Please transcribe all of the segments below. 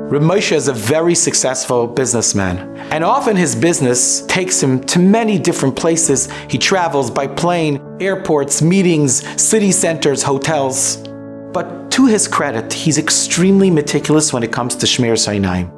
Reb Moshe is a very successful businessman, and often his business takes him to many different places. He travels by plane, airports, meetings, city centers, hotels. But to his credit, he's extremely meticulous when it comes to Shmir Sainayim.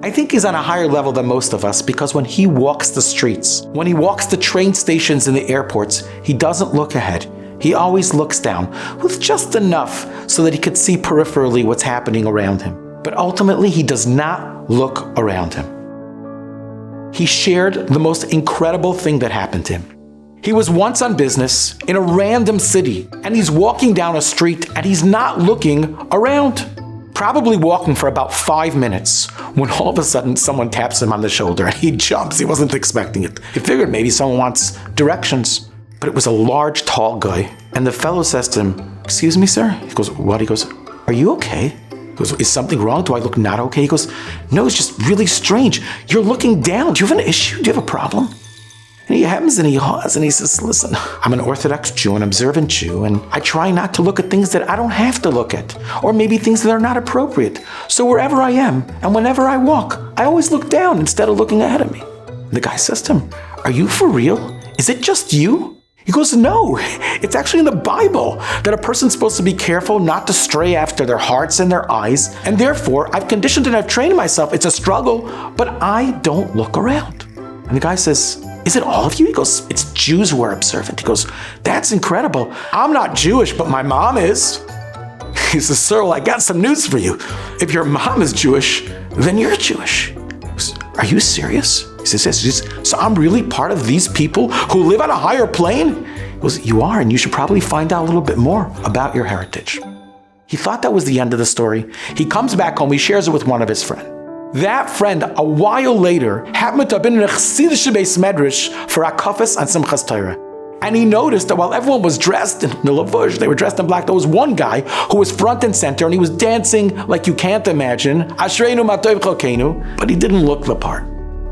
I think he's on a higher level than most of us because when he walks the streets, when he walks the train stations and the airports, he doesn't look ahead. He always looks down with just enough so that he could see peripherally what's happening around him. But ultimately, he does not look around him. He shared the most incredible thing that happened to him. He was once on business in a random city, and he's walking down a street and he's not looking around. Probably walking for about 5 minutes when all of a sudden someone taps him on the shoulder and he jumps. He wasn't expecting it. He figured maybe someone wants directions. But it was a large, tall guy. And the fellow says to him, "Excuse me, sir?" He goes, "What?" He goes, "Are you okay?" He goes, "Is something wrong? Do I look not okay?" He goes, "No, it's just really strange. You're looking down. Do you have an issue? Do you have a problem?" And he happens and he haws and he says, "Listen, I'm an Orthodox Jew, an observant Jew, and I try not to look at things that I don't have to look at, or maybe things that are not appropriate. So wherever I am and whenever I walk, I always look down instead of looking ahead of me." And the guy says to him, "Are you for real? Is it just you?" He goes, "No, it's actually in the Bible that a person's supposed to be careful not to stray after their hearts and their eyes, and therefore I've conditioned and I've trained myself. It's a struggle, but I don't look around." And the guy says, "Is it all of you?" He goes, "It's Jews who are observant." He goes, "That's incredible. I'm not Jewish, but my mom is." He says, "Sir, well, I got some news for you. If your mom is Jewish, then you're Jewish." He goes, "Are you serious?" He says, "Yes. So I'm really part of these people who live on a higher plane?" He goes, "You are, and you should probably find out a little bit more about your heritage." He thought that was the end of the story. He comes back home, he shares it with one of his friends. That friend, a while later, happened to have been in a Chassidish Beis Medrash for a kafes on Simchas Torah. And he noticed that while everyone was dressed in the lavush, they were dressed in black, there was one guy who was front and center, and he was dancing like you can't imagine, Ashreinu Matov Chalkeinu, but he didn't look the part.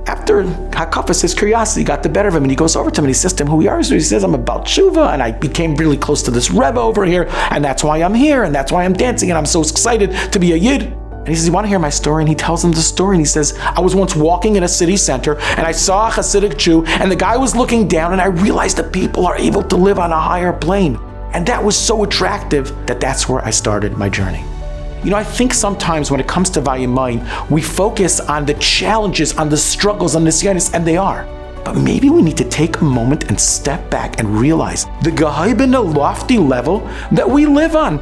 After Hakafas, his curiosity got the better of him, and he goes over to him and he says to him who he is. He says, "I'm about Tshuva, and I became really close to this Rebbe over here, and that's why I'm here, and that's why I'm dancing, and I'm so excited to be a Yid." And he says, "You want to hear my story?" And he tells him the story, and he says, "I was once walking in a city center, and I saw a Hasidic Jew, and the guy was looking down, and I realized that people are able to live on a higher plane. And that was so attractive that that's where I started my journey." You know, I think sometimes when it comes to Vayimaen, we focus on the challenges, on the struggles, on the nisyonos, and they are. But maybe we need to take a moment and step back and realize the gehoben, lofty level that we live on.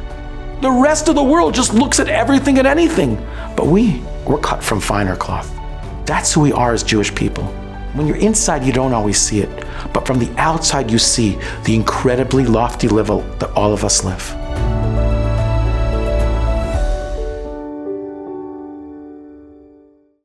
The rest of the world just looks at everything and anything. But we're cut from finer cloth. That's who we are as Jewish people. When you're inside, you don't always see it. But from the outside, you see the incredibly lofty level that all of us live.